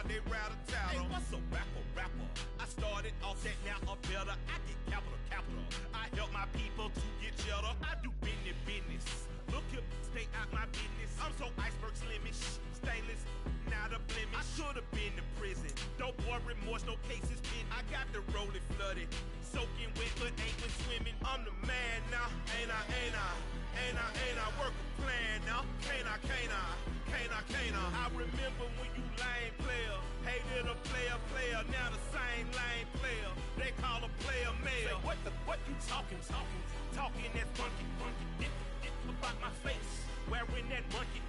they rattle tattle. Hey, what's a rapper? I started off that, now I'm better. I get capital. I help my people to get cheddar. I do business. Look here, stay out my business. I'm so iceberg slimish, stainless, not a blemish. I should have been to prison. Don't boy remorse, no cases pinned. I got the rolling flooded, soaking wet, but ain't been swimming. I'm the man now, ain't I? Work a plan now, can't I? I remember when you lame player, hated a player, now the same lame player. They call a player mayor. Say, what you talking that funky, about my face, wearing that monkey.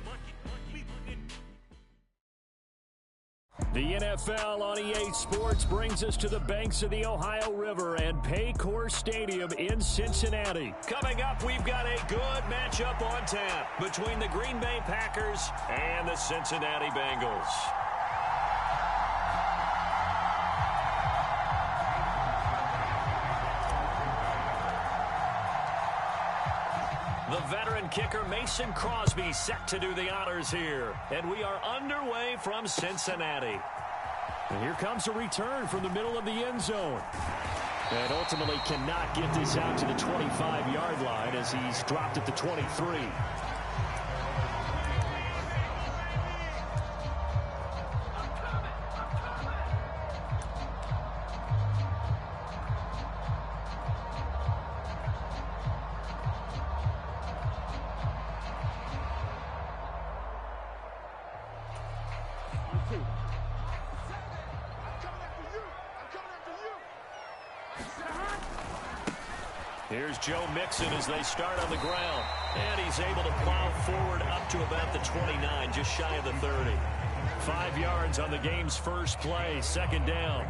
The NFL on EA Sports brings us to the banks of the Ohio River and Paycor Stadium in Cincinnati. Coming up, we've got a good matchup on tap between the Green Bay Packers and the Cincinnati Bengals. The veteran kicker Mason Crosby set to do the honors here. And we are underway from Cincinnati. And here comes a return from the middle of the end zone. And ultimately cannot get this out to the 25-yard line as he's dropped at the 23. Here's Joe Mixon as they start on the ground. And he's able to plow forward up to about the 29, just shy of the 30. 5 yards on the game's first play, second down.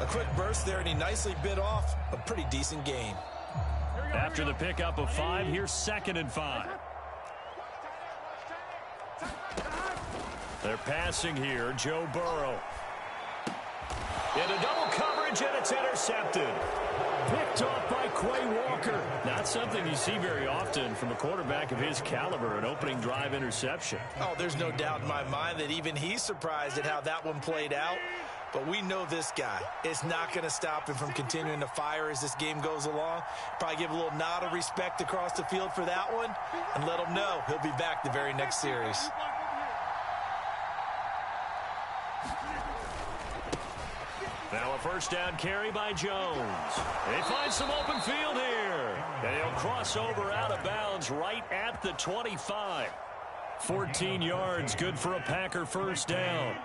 A quick burst there, and he nicely bit off a pretty decent gain. After the pickup of 5, here's 2nd and 5. They're passing here, Joe Burrow. Into double coverage, and it's intercepted. Picked off by Quay Walker. Not something you see very often from a quarterback of his caliber, an opening drive interception. Oh, there's no doubt in my mind that even he's surprised at how that one played out. But we know this guy is not going to stop him from continuing to fire as this game goes along. Probably give a little nod of respect across the field for that one and let him know he'll be back the very next series. Now a first down carry by Jones. They find some open field here. And he'll cross over out of bounds right at the 25. 14 yards, good for a Packer first down.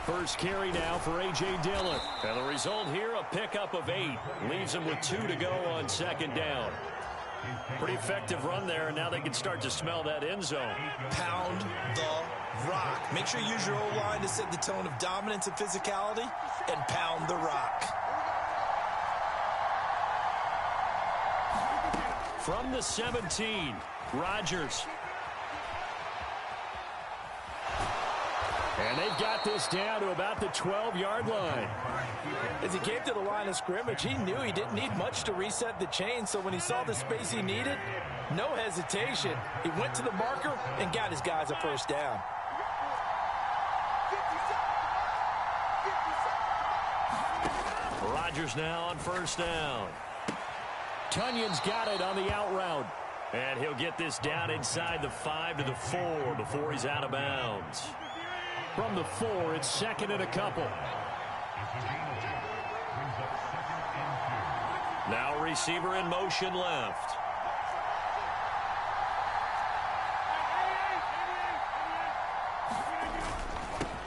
First carry now for A.J. Dillon. And the result here, a pickup of 8. Leaves him with 2 to go on second down. Pretty effective run there, and now they can start to smell that end zone. Pound the rock. Make sure you use your O-line to set the tone of dominance and physicality, and pound the rock. From the 17, Rodgers. And they've got this down to about the 12-yard line. As he came to the line of scrimmage, he knew he didn't need much to reset the chain, so when he saw the space he needed, no hesitation. He went to the marker and got his guys a first down. Rodgers now on first down. Tunyon's got it on the out route. And he'll get this down inside the 5 to the 4 before he's out of bounds. From the 4, it's second and a couple. Now receiver in motion left.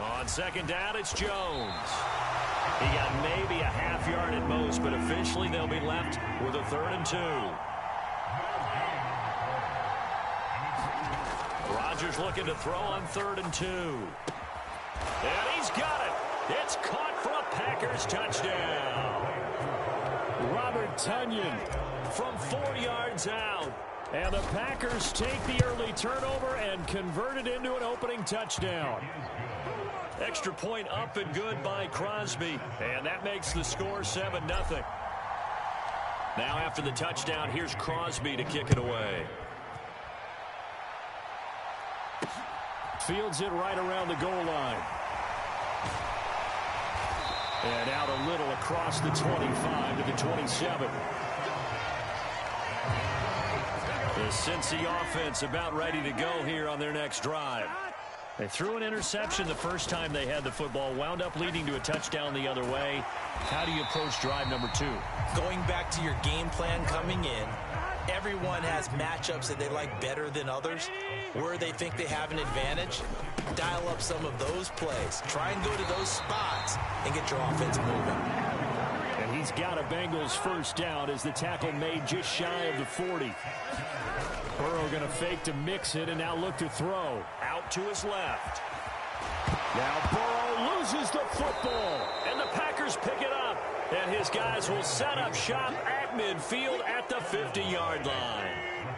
On second down, it's Jones. He got maybe a half yard at most, but officially they'll be left with a 3rd and 2. Rodgers looking to throw on 3rd and 2. And he's got it. It's caught for a Packers touchdown. Robert Tonyan from 4 yards out. And the Packers take the early turnover and convert it into an opening touchdown. Extra point up and good by Crosby. And that makes the score 7-0. Now after the touchdown, here's Crosby to kick it away. Fields it right around the goal line. And out a little across the 25 to the 27. The Cincy offense about ready to go here on their next drive. They threw an interception the first time they had the football, wound up leading to a touchdown the other way. How do you approach drive number 2? Going back to your game plan coming in, everyone has matchups that they like better than others. Where they think they have an advantage, dial up some of those plays. Try and go to those spots and get your offense moving. And he's got a Bengals first down as the tackle made just shy of the 40. Burrow going to fake to mix it and now look to throw. Out to his left. Now Burrow loses the football. And the Packers pick it up. And his guys will set up shop at midfield at the 50-yard line.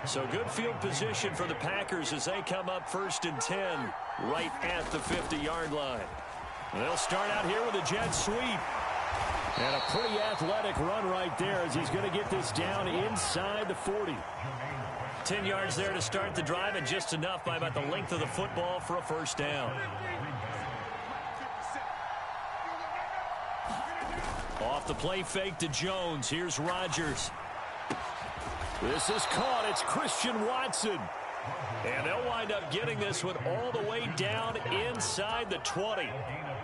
So good field position for the Packers as they come up 1st and 10 right at the 50-yard line. They'll start out here with a jet sweep. And a pretty athletic run right there as he's going to get this down inside the 40. 10 yards there to start the drive, and just enough by about the length of the football for a first down. Off the play fake to Jones. Here's Rodgers. This is caught. It's Christian Watson. And they'll wind up getting this one all the way down inside the 20.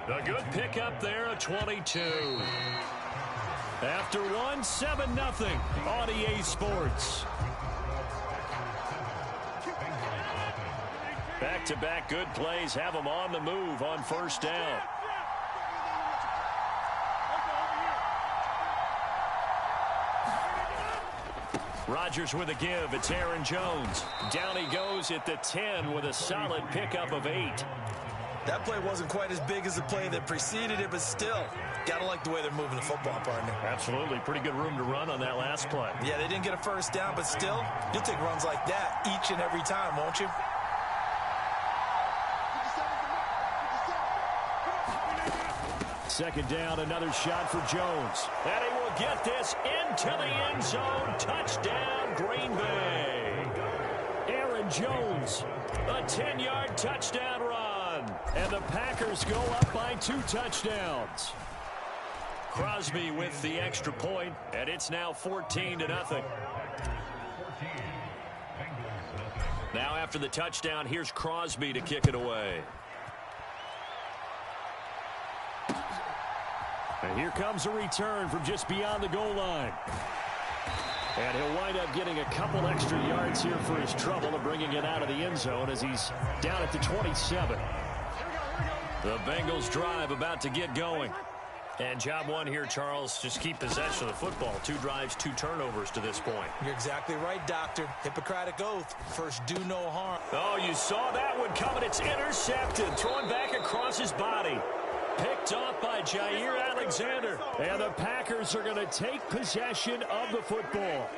A good pickup there, a 22. After one, 7-0 on EA Sports. Back-to-back good plays have them on the move on first down. Rodgers with a give. It's Aaron Jones. Down he goes at the 10 with a solid pickup of 8. That play wasn't quite as big as the play that preceded it, but still, gotta like the way they're moving the football, partner. Absolutely. Pretty good room to run on that last play. Yeah, they didn't get a first down, but still, you'll take runs like that each and every time, won't you? Second down, another shot for Jones. And he will get this into the end zone. Touchdown, Green Bay. Aaron Jones, a 10-yard touchdown run. And the Packers go up by 2 touchdowns. Crosby with the extra point, and it's now 14-0. Now after the touchdown, here's Crosby to kick it away. And here comes a return from just beyond the goal line. And he'll wind up getting a couple extra yards here for his trouble and bringing it out of the end zone as he's down at the 27. The Bengals drive about to get going. And job one here, Charles, just keep possession of the football. 2 drives, 2 turnovers to this point. You're exactly right, Doctor. Hippocratic oath. First, do no harm. Oh, you saw that one coming. It's intercepted. Throwing back across his body. Picked off by Jair Alexander. And the Packers are going to take possession of the football.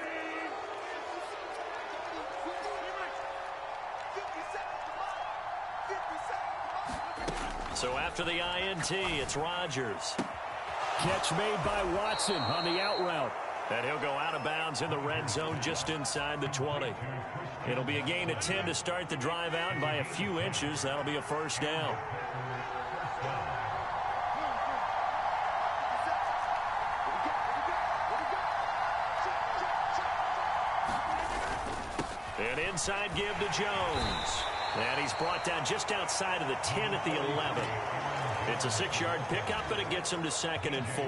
So after the INT, it's Rodgers. Catch made by Watson on the out route. And he'll go out of bounds in the red zone just inside the 20. It'll be a gain of 10 to start the drive out, and by a few inches, that'll be a first down. An inside give to Jones. And he's brought down just outside of the 10 at the 11. It's a 6-yard pickup, and it gets him to 2nd and 4.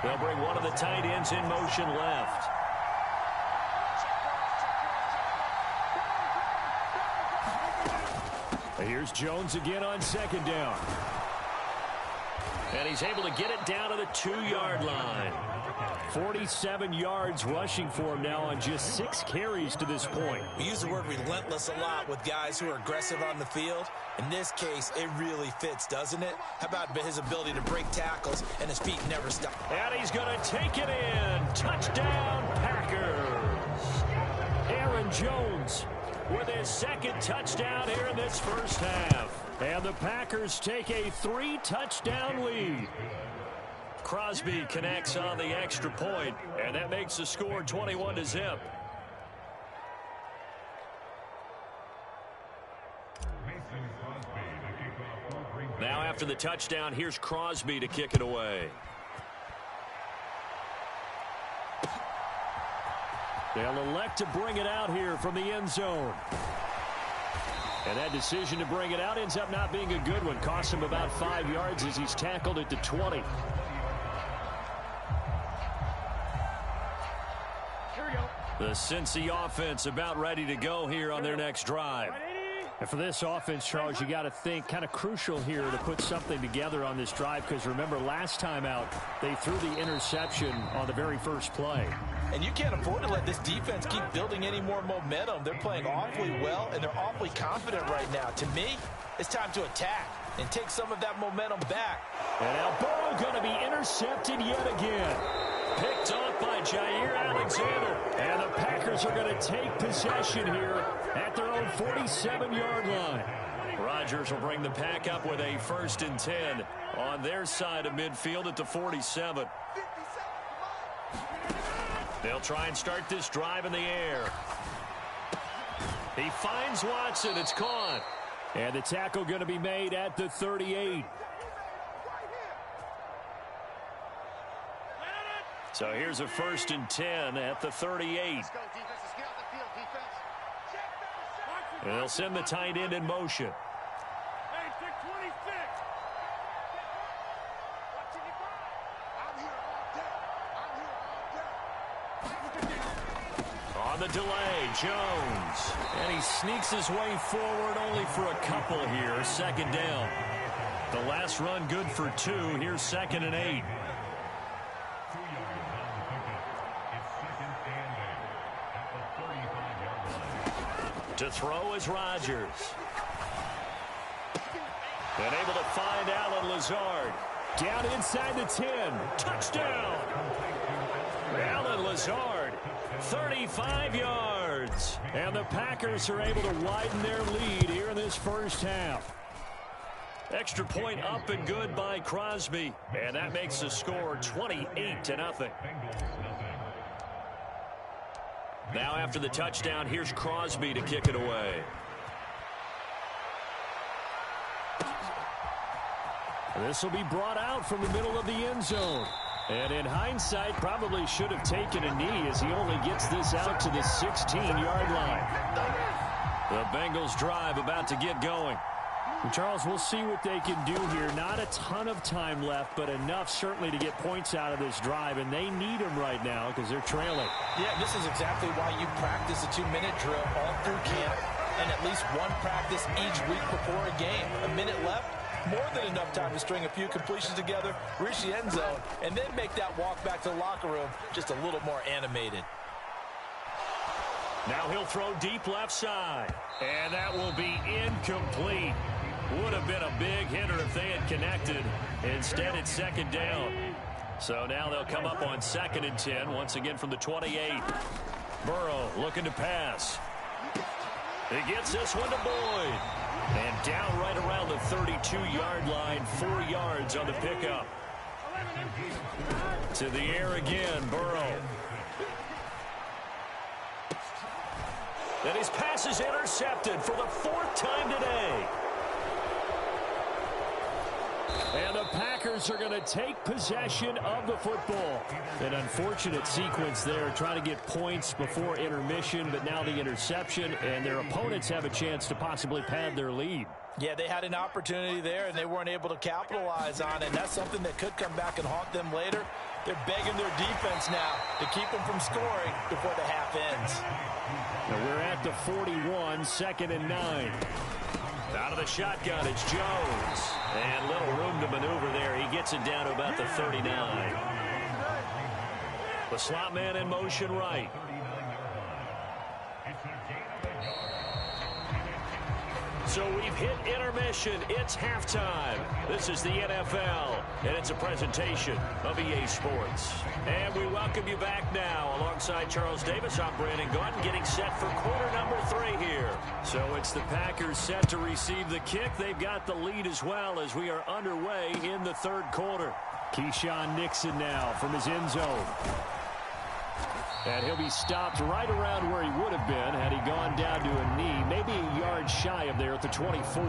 They'll bring one of the tight ends in motion left. Here's Jones again on 2nd down. And he's able to get it down to the 2-yard line. 47 yards rushing for him now on just 6 carries to this point. We use the word relentless a lot with guys who are aggressive on the field. In this case, it really fits, doesn't it? How about his ability to break tackles and his feet never stop? And he's going to take it in. Touchdown, Packers. Aaron Aaron Jones with his second touchdown here in this first half. And the Packers take a 3-touchdown lead. Crosby connects on the extra point, and that makes the score 21-0. Now after the touchdown, here's Crosby to kick it away. They'll elect to bring it out here from the end zone. And that decision to bring it out ends up not being a good one. Costs him about 5 yards as he's tackled at the 20. The Cincy offense about ready to go here on their next drive. And for this offense, Charles, you got to think kind of crucial here to put something together on this drive, because remember last time out they threw the interception on the very first play. And you can't afford to let this defense keep building any more momentum. They're playing awfully well, and they're awfully confident right now. To me, it's time to attack and take some of that momentum back. And now Burrow going to be intercepted yet again. Picked off by Jair Alexander. And the Packers are going to take possession here at their own 47-yard line. Rodgers will bring the pack up with a 1st and 10 on their side of midfield at the 47. They'll try and start this drive in the air. He finds Watson. It's caught. And the tackle going to be made at the 38. So here's a 1st and 10 at the 38. And they'll send the tight end in motion. On the delay, Jones. And he sneaks his way forward only for a couple here. 2nd down. The last run good for 2. Here's 2nd and 8. To throw is Rodgers. And able to find Allen Lazard. Down inside the 10. Touchdown! Allen Lazard, 35 yards. And the Packers are able to widen their lead here in this first half. Extra point up and good by Crosby. And that makes the score 28-0. Now after the touchdown, here's Crosby to kick it away. This will be brought out from the middle of the end zone. And in hindsight, probably should have taken a knee as he only gets this out to the 16-yard line. The Bengals drive about to get going. And Charles, we'll see what they can do here. Not a ton of time left, but enough certainly to get points out of this drive, and they need them right now because they're trailing. Yeah, this is exactly why you practice a 2-minute drill all through camp and at least one practice each week before a game. A minute left, more than enough time to string a few completions together, reach the end zone, and then make that walk back to the locker room just a little more animated. Now he'll throw deep left side, and that will be incomplete. Would have been a big hitter if they had connected. Instead, it's 2nd down. So now they'll come up on 2nd and 10, once again from the 28. Burrow looking to pass. He gets this one to Boyd. And down right around the 32-yard line, 4 yards on the pickup. To the air again, Burrow. And his pass is intercepted for the 4th time today. And the Packers are going to take possession of the football. An unfortunate sequence there, trying to get points before intermission, but now the interception, and their opponents have a chance to possibly pad their lead. Yeah, they had an opportunity there, and they weren't able to capitalize on it. And that's something that could come back and haunt them later. They're begging their defense now to keep them from scoring before the half ends. Now we're at the 41, 2nd and 9. Out of the shotgun, it's Jones. And little room to maneuver there. He gets it down to about the 39. The slot man in motion right. So we've hit intermission. It's halftime. This is the NFL, and it's a presentation of EA Sports. And we welcome you back now. Alongside Charles Davis, I'm Brandon Gordon, getting set for quarter number 3 here. So it's the Packers set to receive the kick. They've got the lead as well as we are underway in the third quarter. Keyshawn Nixon now from his end zone. And he'll be stopped right around where he would have been had he gone down to a knee, maybe a yard shy of there at the 24.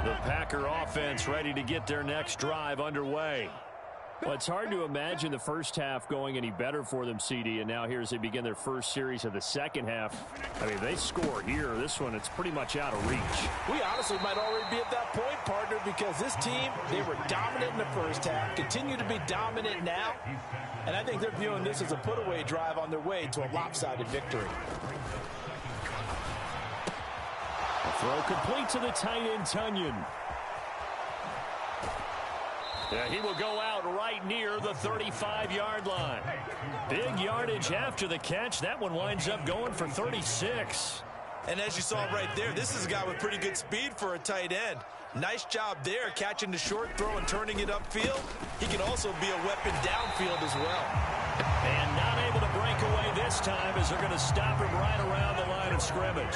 The Packer offense ready to get their next drive underway. Well, it's hard to imagine the first half going any better for them, CD, and now here as they begin their first series of the second half. I mean, they score here. This one, it's pretty much out of reach. We honestly might already be at that point, partner, because this team, they were dominant in the first half, continue to be dominant now, and I think they're viewing this as a put-away drive on their way to a lopsided victory. A throw complete to the tight end, Tunyon. Yeah, he will go out right near the 35-yard line. Big yardage after the catch. That one winds up going for 36. And as you saw right there, this is a guy with pretty good speed for a tight end. Nice job there, catching the short throw and turning it upfield. He can also be a weapon downfield as well. And not able to break away this time as they're going to stop him right around the line of scrimmage.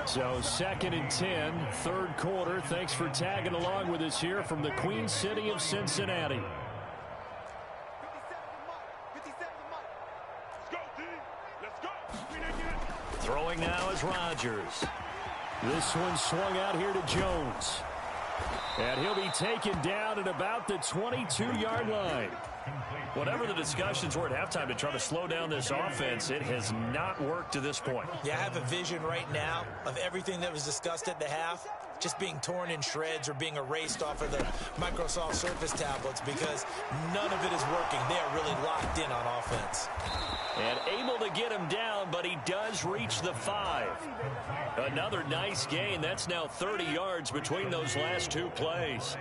So 2nd and 10, third quarter. Thanks for tagging along with us here from the Queen City of Cincinnati. Throwing now is Rodgers. This one swung out here to Jones. And he'll be taken down at about the 22-yard line. Whatever the discussions were at halftime to try to slow down this offense, it has not worked to this point. Yeah, I have a vision right now of everything that was discussed at the half just being torn in shreds or being erased off of the Microsoft Surface tablets because none of it is working. They are really locked in on offense. And able to get him down, but he does reach the 5. Another nice gain. That's now 30 yards between those last 2 plays.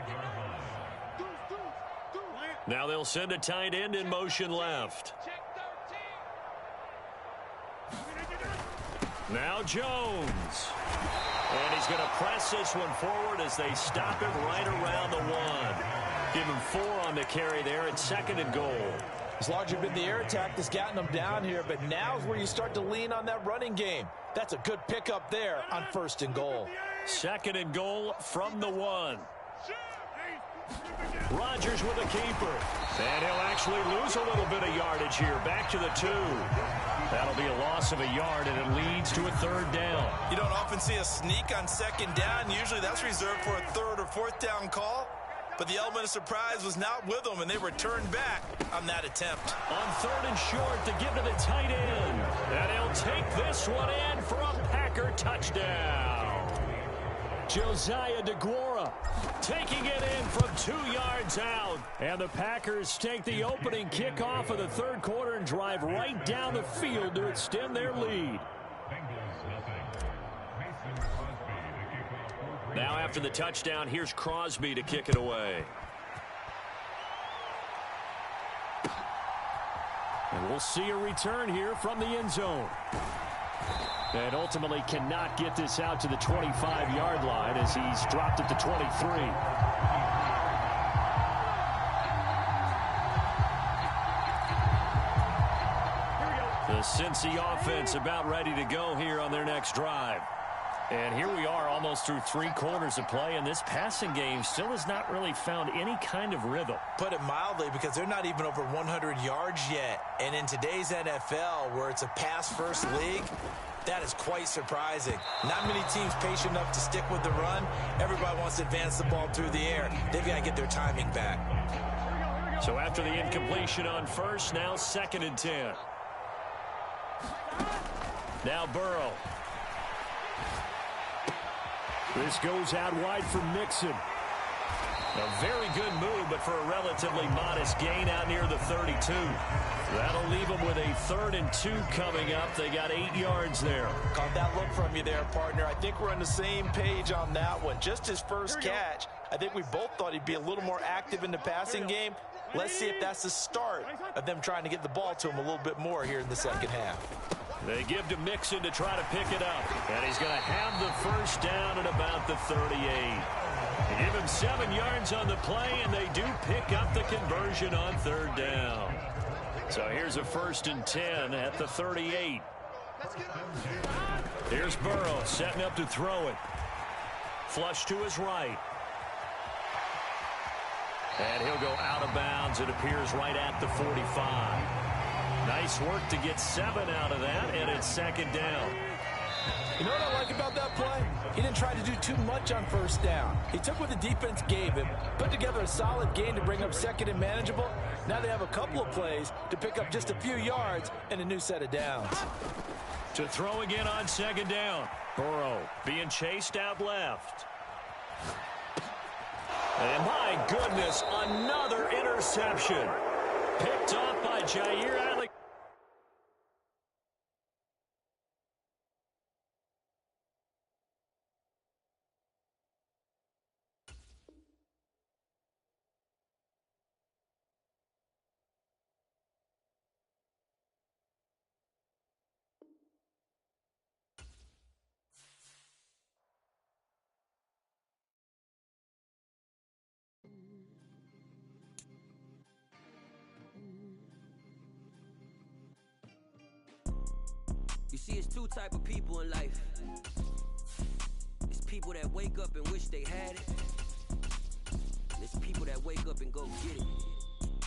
Now they'll send a tight end in motion left. Now Jones. And he's going to press this one forward as they stop him right around the 1. Give him 4 on the carry there at 2nd and goal. It's largely been the air attack that's gotten them down here, but now is where you start to lean on that running game. That's a good pickup there on 1st and goal. 2nd and goal from the 1. Rodgers with a keeper. And he'll actually lose a little bit of yardage here. Back to the 2. That'll be a loss of a yard, and it leads to a 3rd down. You don't often see a sneak on 2nd down. Usually that's reserved for a 3rd or 4th down call. But the element of surprise was not with them, and they returned back on that attempt. On 3rd and short to give to the tight end. And he'll take this one in for a Packer touchdown. Josiah DeGuara taking it in from 2 yards out. And the Packers take the opening kickoff of the third quarter and drive right down the field to extend their lead. Now after the touchdown, here's Crosby to kick it away. And we'll see a return here from the end zone. And ultimately cannot get this out to the 25-yard line as he's dropped at the 23. The Cincy offense about ready to go here on their next drive. And here we are almost through 3 quarters of play, and this passing game still has not really found any kind of rhythm. Put it mildly, because they're not even over 100 yards yet. And in today's NFL, where it's a pass-first league, that is quite surprising. Not many teams patient enough to stick with the run. Everybody wants to advance the ball through the air. They've got to get their timing back. So after the incompletion on 1st, now 2nd and 10. Now Burrow. This goes out wide for Mixon. A very good move, but for a relatively modest gain out near the 32. That'll leave them with a 3rd and 2 coming up. They got 8 yards there. Caught that look from you there, partner. I think we're on the same page on that one. Just his first catch. I think we both thought he'd be a little more active in the passing game. Let's see if that's the start of them trying to get the ball to him a little bit more here in the second half. They give to Mixon to try to pick it up. And he's going to have the first down at about the 38. They give him 7 yards on the play, and they do pick up the conversion on 3rd down. So here's a 1st and 10 at the 38. Here's Burrow setting up to throw it. Flush to his right. And he'll go out of bounds, it appears, right at the 45. Nice work to get 7 out of that, and it's 2nd down. You know what I like about that play? He didn't try to do too much on 1st down. He took what the defense gave him, put together a solid game to bring up 2nd and manageable. Now they have a couple of plays to pick up just a few yards and a new set of downs. To throw again on 2nd down. Burrow being chased out left. And my goodness, another interception. Picked off by Jair Alexander. You see, it's 2 type of people in life. It's people that wake up and wish they had it. And it's people that wake up and go get it.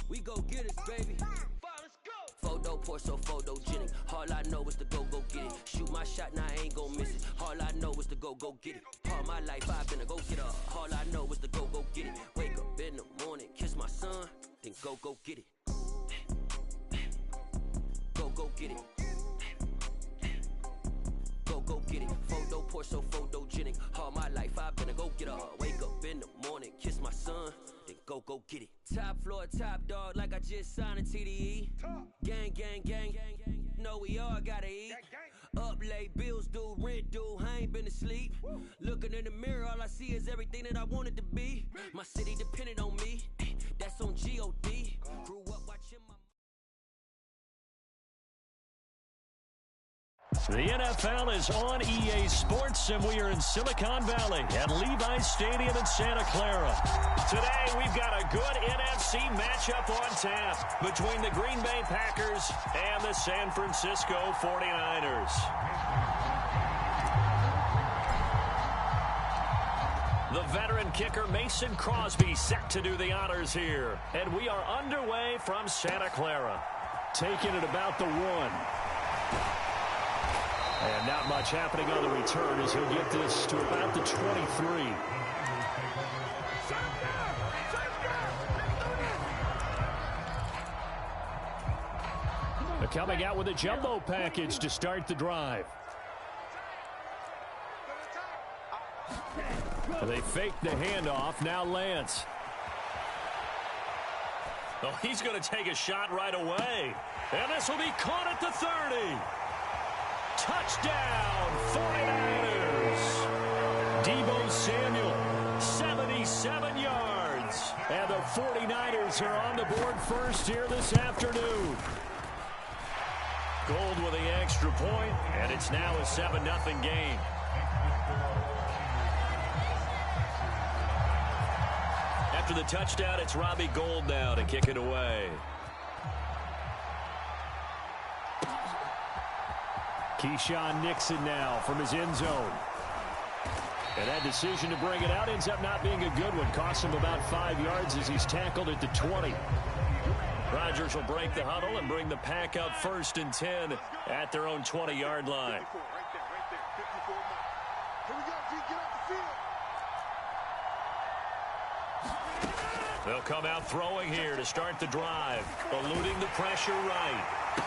We go get it, baby. Let's go. Photo Porso, photogenic. All I know is to go get it. Shoot my shot, now I ain't gon' miss it. All I know is to go get it. All my life I've been a go getter. All I know is to go get it. Wake up in the morning, kiss my son, then go get it. Go get it. Go get it. Photo Porso, photogenic. All my life I've been a go getter. Wake up in the morning, kiss my son, then go get it. Top floor, top dog, like I just signed a TDE. Gang, gang, gang, gang. Know we all gotta eat. Up late, bills due, rent due, I ain't been asleep. Looking in the mirror, all I see is everything that I wanted to be. My city depended on me, that's on G.O.D. Grew up watching my... The NFL is on EA Sports, and we are in Silicon Valley at Levi's Stadium in Santa Clara. Today, we've got a good NFC matchup on tap between the Green Bay Packers and the San Francisco 49ers. The veteran kicker Mason Crosby set to do the honors here, and we are underway from Santa Clara. Taking it about the 1. And not much happening on the return as he'll get this to about the 23. They're coming out with a jumbo package to start the drive. They fake the handoff. Now Lance. Oh, he's going to take a shot right away. And this will be caught at the 30. Touchdown, 49ers. Deebo Samuel, 77 yards. And the 49ers are on the board first here this afternoon. Gold with the extra point, and it's now a 7-0 game. After the touchdown, it's Robbie Gould now to kick it away. Keyshawn Nixon now from his end zone. And that decision to bring it out ends up not being a good one. Costs him about 5 yards as he's tackled at the 20. Rodgers will break the huddle and bring the pack up 1st and 10 at their own 20-yard line. They'll come out throwing here to start the drive, eluding the pressure right.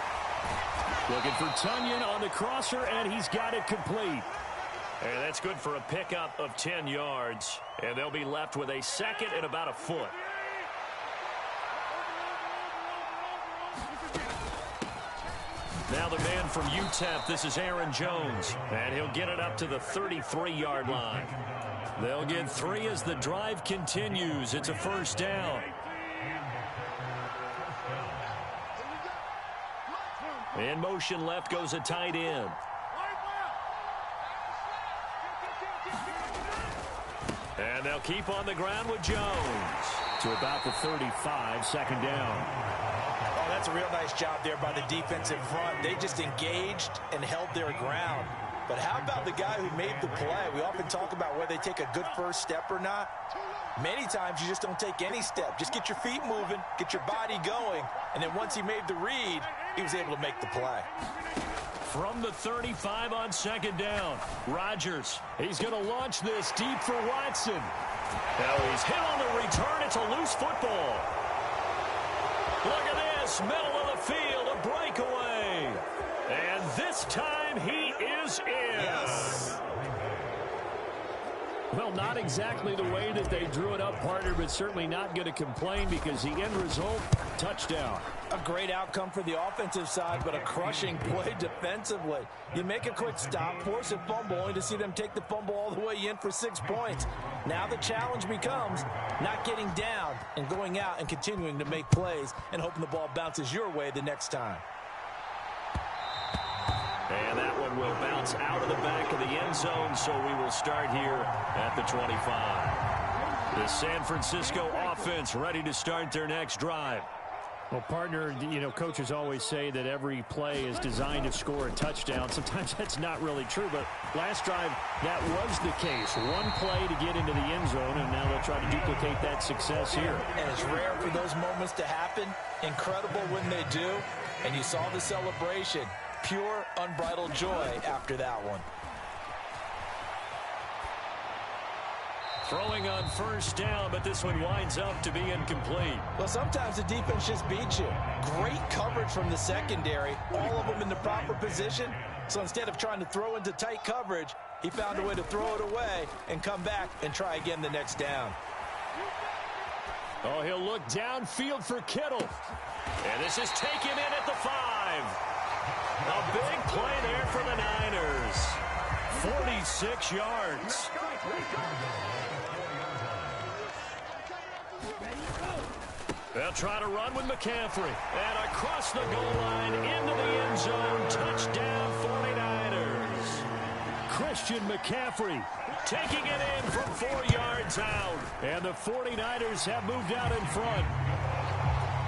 Looking for Tunyon on the crosser, and he's got it complete. And that's good for a pickup of 10 yards. And they'll be left with a 2nd and about a foot. Now the man from UTEP, this is Aaron Jones. And he'll get it up to the 33-yard line. They'll get 3 as the drive continues. It's a 1st down. In motion left goes a tight end. And they'll keep on the ground with Jones. To about the 35, second down. Oh, that's a real nice job there by the defensive front. They just engaged and held their ground. But how about the guy who made the play? We often talk about whether they take a good first step or not. Many times you just don't take any step. Just get your feet moving, get your body going, and then once he made the read, he was able to make the play. From the 35 on second down, Rodgers. He's going to launch this deep for Watson. Now he's hit on the return. It's a loose football. Look at this, middle of the field, a breakaway. And this time he is in. Yes. Well, not exactly the way that they drew it up, partner, but certainly not going to complain because the end result, touchdown. A great outcome for the offensive side, but a crushing play defensively. You make a quick stop, force a fumble, only to see them take the fumble all the way in for 6 points. Now the challenge becomes not getting down and going out and continuing to make plays and hoping the ball bounces your way the next time. And that one will bounce out of the back of the end zone, so we will start here at the 25. The San Francisco offense ready to start their next drive. Well, partner, you know, coaches always say that every play is designed to score a touchdown. Sometimes that's not really true, but last drive, that was the case. One play to get into the end zone, and now they'll try to duplicate that success here. And it's rare for those moments to happen. Incredible when they do. And you saw the celebration. Pure, unbridled joy after that one. Throwing on first down, but this one winds up to be incomplete. Well, sometimes the defense just beats you. Great coverage from the secondary. All of them in the proper position. So instead of trying to throw into tight coverage, he found a way to throw it away and come back and try again the next down. Oh, he'll look downfield for Kittle. And this is taken in at the 5. A big play there for the Niners. 46 yards. They'll try to run with McCaffrey. And across the goal line into the end zone. Touchdown 49ers. Christian McCaffrey taking it in from 4 yards out. And the 49ers have moved out in front.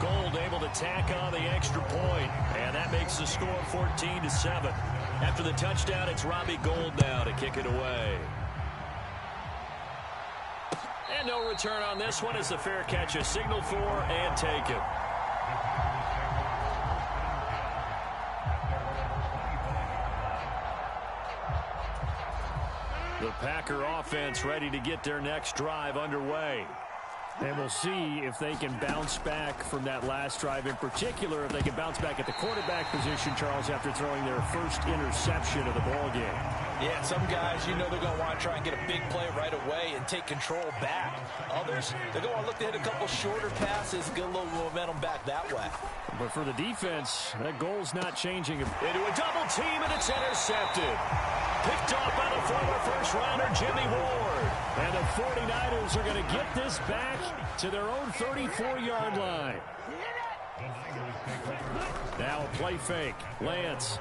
Gold able to tack on the extra point, and that makes the score 14-7. After the touchdown, it's Robbie Gould now to kick it away. And no return on this one as the fair catch is signaled for and taken. The Packer offense ready to get their next drive underway. And we'll see if they can bounce back from that last drive, in particular if they can bounce back at the quarterback position, Charles, after throwing their first interception of the ball game. Yeah, some guys, you know they're going to want to try and get a big play right away and take control back. Others, they're going to want to look to hit a couple shorter passes, get a little momentum back that way. But for the defense, that goal's not changing. Into a double team, and it's intercepted. Picked off by the former first-rounder Jimmy Ward. And the 49ers are going to get this back to their own 34-yard line. Now a play fake. Lance.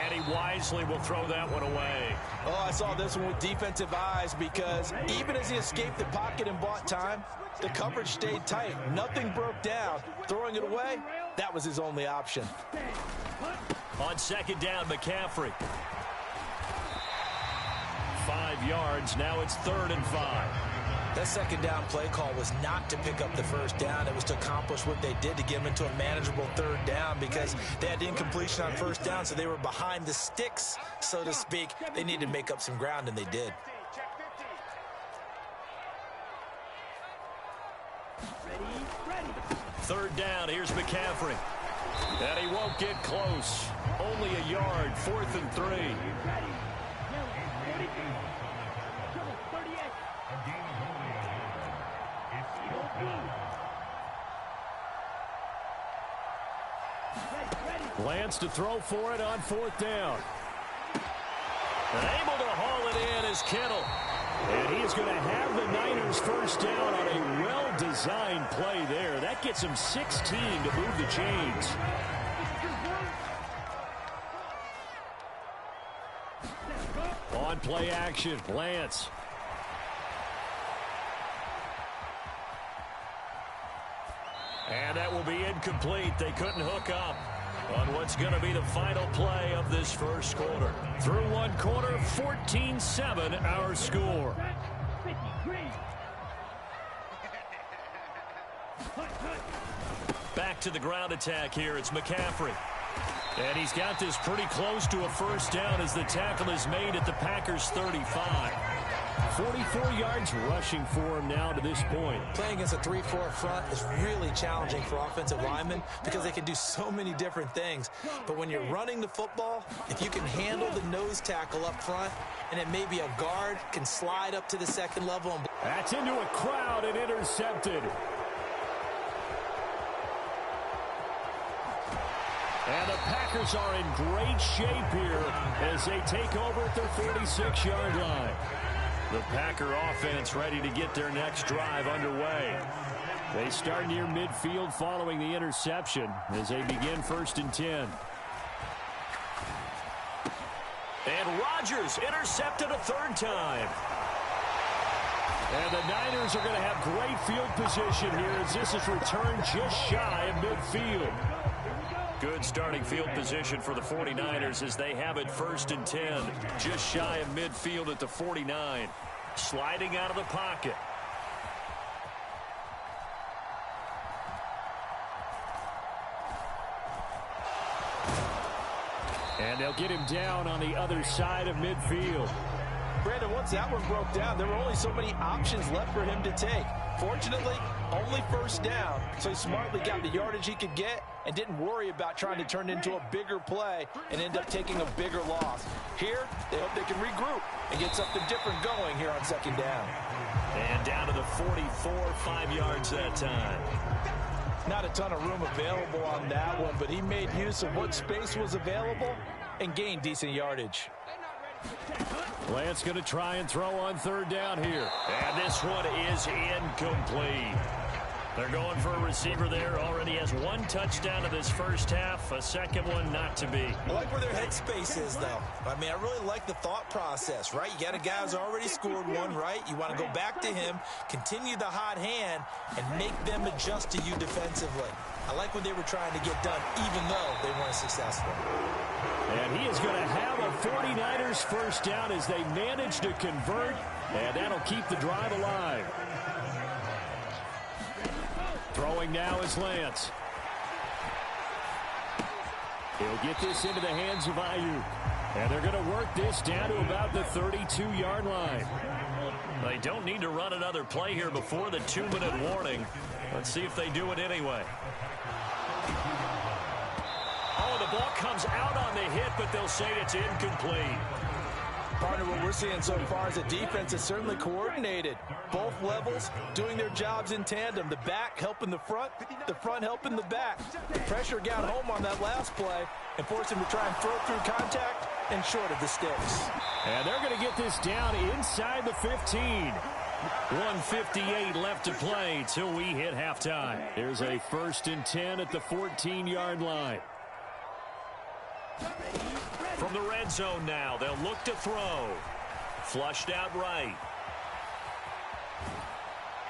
And he wisely will throw that one away. Oh, I saw this one with defensive eyes because even as he escaped the pocket and bought time, the coverage stayed tight. Nothing broke down. Throwing it away, that was his only option. On second down, McCaffrey. 5 yards. Now it's 3rd and 5. That second down play call was not to pick up the first down. It was to accomplish what they did to get them into a manageable 3rd down because they had incompletion on first down, so they were behind the sticks, so to speak. They needed to make up some ground, and they did. Third down. Here's McCaffrey. And he won't get close. Only a yard. 4th and 3. Lance to throw for it on 4th down. And able to haul it in is Kittle. And he is going to have the Niners first down on a well-designed play there. That gets him 16 to move the chains. On play action, Lance. And that will be incomplete. They couldn't hook up on what's going to be the final play of this first quarter. Through one quarter, 14-7 our score. Back to the ground attack here. It's McCaffrey. And he's got this pretty close to a first down as the tackle is made at the Packers' 35. 44 yards rushing for him now to this point. Playing against a 3-4 front is really challenging for offensive linemen because they can do so many different things. But when you're running the football, if you can handle the nose tackle up front, and it may be a guard, can slide up to the second level. That's into a crowd and intercepted. And the Packers are in great shape here as they take over at their 46-yard line. The Packer offense ready to get their next drive underway. They start near midfield following the interception as they begin 1st and 10. And Rodgers intercepted a third time. And the Niners are going to have great field position here as this is returned just shy of midfield. Good starting field position for the 49ers as they have it 1st and 10. Just shy of midfield at the 49. Sliding out of the pocket. And they'll get him down on the other side of midfield. Brandon, once that one broke down, there were only so many options left for him to take. Fortunately, only first down, so he smartly got the yardage he could get and didn't worry about trying to turn it into a bigger play and end up taking a bigger loss. Here, they hope they can regroup and get something different going here on 2nd down. And down to the 44, 5 yards that time. Not a ton of room available on that one, but he made use of what space was available and gained decent yardage. Lance going to try and throw on 3rd down here. And this one is incomplete. They're going for a receiver there. Already has 1 touchdown in this first half. A second one not to be. I like where their headspace is, though. I mean, I really like the thought process, right? You got a guy who's already scored one, right? You want to go back to him, continue the hot hand, and make them adjust to you defensively. I like what they were trying to get done, even though they weren't successful. And he is going to have a 49ers first down as they manage to convert, and that'll keep the drive alive. Throwing now is Lance. He'll get this into the hands of Ayuk. And they're going to work this down to about the 32-yard line. They don't need to run another play here before the 2-minute warning. Let's see if they do it anyway. Oh, the ball comes out on the hit, but they'll say it's incomplete. Partner, what we're seeing so far is a defense is certainly coordinated. Both levels doing their jobs in tandem. The back helping the front helping the back. The pressure got home on that last play and forced him to try and throw through contact and short of the sticks. And they're going to get this down inside the 15. 1:58 left to play till we hit halftime. There's a 1st and 10 at the 14-yard line. From the red zone now, they'll look to throw. Flushed out right.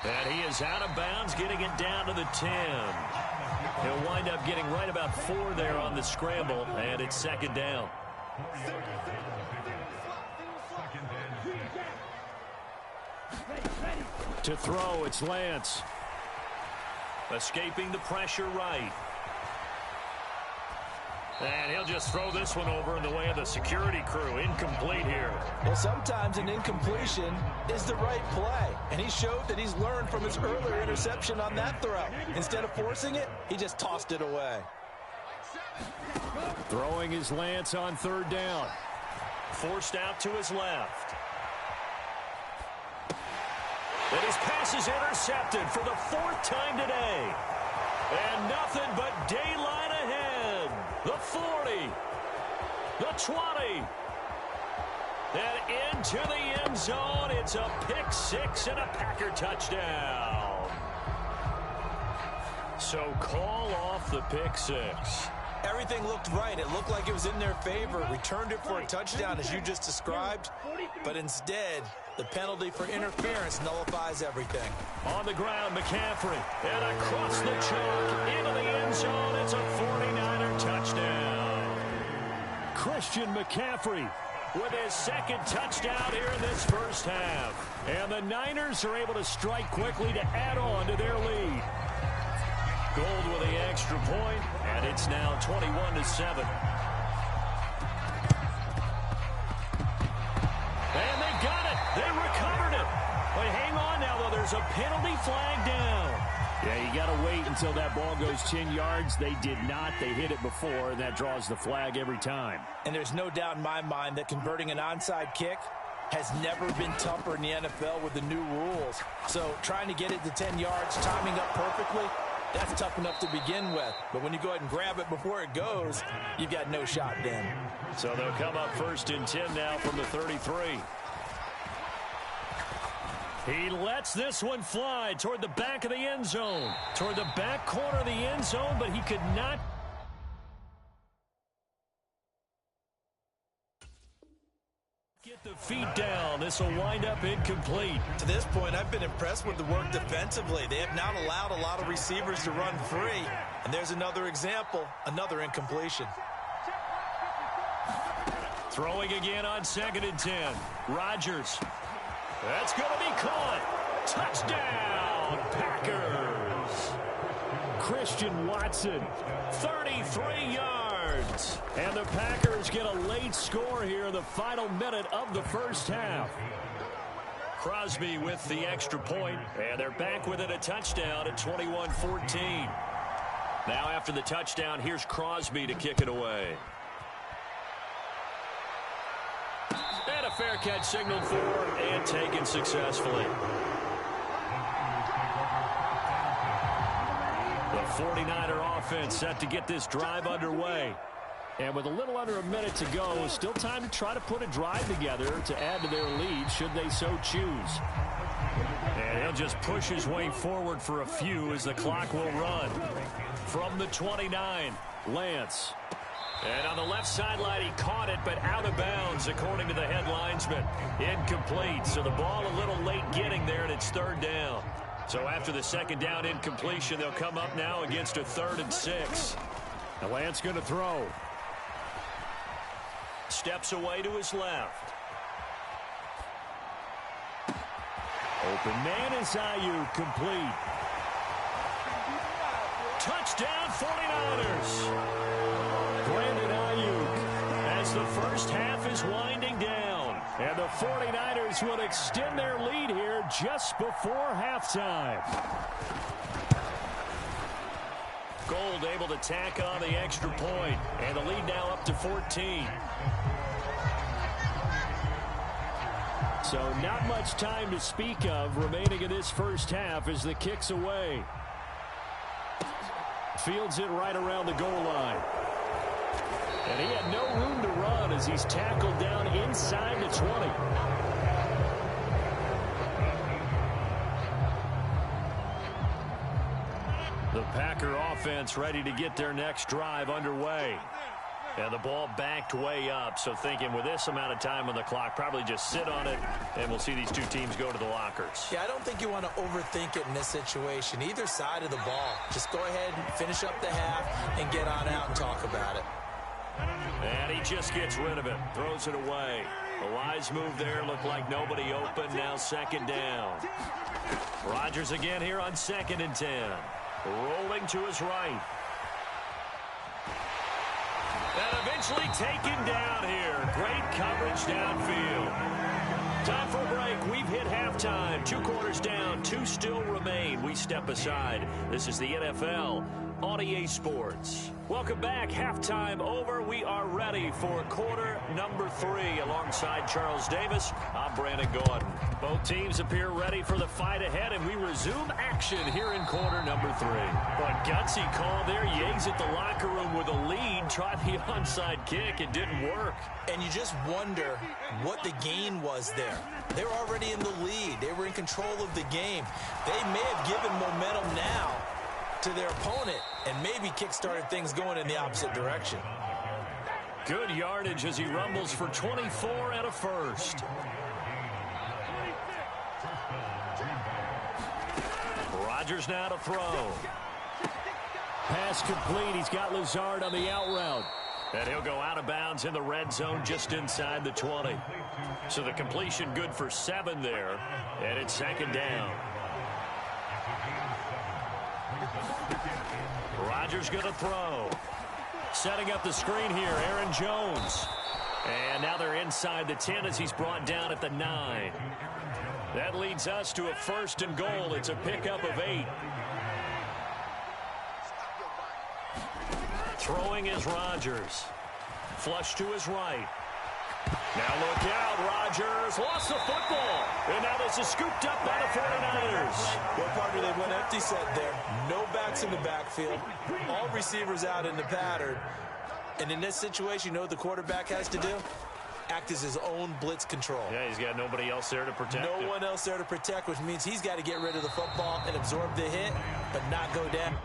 And he is out of bounds, getting it down to the 10. He'll wind up getting right about 4 there on the scramble, and it's 2nd down. To throw, it's Lance. Escaping the pressure right. And he'll just throw this one over in the way of the security crew. Incomplete here. Well, sometimes an incompletion is the right play. And he showed that he's learned from his earlier interception on that throw. Instead of forcing it, he just tossed it away. Throwing is Lance on 3rd down. Forced out to his left. And his pass is intercepted for the 4th time today. And nothing but daylight ahead. The 40. The 20. And into the end zone. It's a pick six and a Packer touchdown. So call off the pick six. Everything looked right. It looked like it was in their favor. Returned it for a touchdown, as you just described. But instead, the penalty for interference nullifies everything. On the ground, McCaffrey. And across the chalk, into the end zone. It's a 49er touchdown. Christian McCaffrey with his second touchdown here in this first half. And the Niners are able to strike quickly to add on to their lead. Gold with the extra point, and it's now 21-7. And they got it. They recovered it. But hang on now, though. There's a penalty flag down. Yeah, you got to wait until that ball goes 10 yards. They did not. They hit it before, and that draws the flag every time. And there's no doubt in my mind that converting an onside kick has never been tougher in the NFL with the new rules. So trying to get it to 10 yards, timing up perfectly, that's tough enough to begin with. But when you go ahead and grab it before it goes, you've got no shot then. So they'll come up 1st and 10 now from the 33. He lets this one fly toward the back of the end zone. Toward the back corner of the end zone, but he could not get the feet down. This will wind up incomplete. To this point, I've been impressed with the work defensively. They have not allowed a lot of receivers to run free. And there's another example, another incompletion. Throwing again on 2nd and 10. Rodgers. That's going to be caught. Touchdown, Packers. Christian Watson, 33 yards. And the Packers get a late score here in the final minute of the first half. Crosby with the extra point, and they're back within a touchdown at 21-14. Now after the touchdown, here's Crosby to kick it away. And a fair catch signaled for and taken successfully. The 49er offense set to get this drive underway. And with a little under a minute to go, still time to try to put a drive together to add to their lead should they so choose. And he'll just push his way forward for a few as the clock will run. From the 29, Lance. And on the left sideline, he caught it, but out of bounds, according to the head linesman. Incomplete, so the ball a little late getting there, and it's 3rd down. So after the 2nd down incompletion, they'll come up now against a 3rd and 6. Now Lance going to throw. Steps away to his left. Open man is Ayuk, complete. Touchdown 49ers. Brandon Ayuk as the first half is winding down. And the 49ers will extend their lead here just before halftime. Gold able to tack on the extra point. And the lead now up to 14. So not much time to speak of remaining in this first half as the kick's away. Fields it right around the goal line. And he had no room to run as he's tackled down inside the 20. The Packer offense ready to get their next drive underway. And the ball backed way up, so thinking with this amount of time on the clock, probably just sit on it, and we'll see these two teams go to the lockers. Yeah, I don't think you want to overthink it in this situation. Either side of the ball. Just go ahead and finish up the half and get on out and talk about it. And he just gets rid of it, throws it away. A wise move there, looked like nobody open, now 2nd down. Rodgers again here on 2nd and 10. Rolling to his right. And eventually taken down here. Great coverage downfield. Time for a break. We've hit halftime. 2 quarters down. 2 still remain. We step aside. This is the NFL on EA Sports. Welcome back. Halftime over. We are ready for quarter number 3. Alongside Charles Davis, I'm Brandon Gordon. Both teams appear ready for the fight ahead, and we resume action here in quarter number 3. But gutsy call there. Yates at the locker room with a lead. Tried the onside kick. It didn't work. And you just wonder what the gain was there. They're already in the lead. They were in control of the game. They may have given momentum now to their opponent and maybe kick-started things going in the opposite direction. Good yardage as he rumbles for 24 and a first. Rodgers now to throw. Pass complete. He's got Lazard on the out route. And he'll go out of bounds in the red zone just inside the 20. So the completion good for 7 there. And it's second down. Rodgers going to throw. Setting up the screen here, Aaron Jones. And now they're inside the 10 as he's brought down at the 9. That leads us to a 1st and goal. It's a pickup of 8. Throwing is Rodgers. Flush to his right. Now look out, Rodgers lost the football. And now this is scooped up by the 49ers. Well, partner, they went empty set there. No backs in the backfield. All receivers out in the pattern. And in this situation, you know what the quarterback has to do? Act as his own blitz control. Yeah, he's got nobody else there to protect him. No one else there to protect, which means he's got to get rid of the football and absorb the hit, but not go down.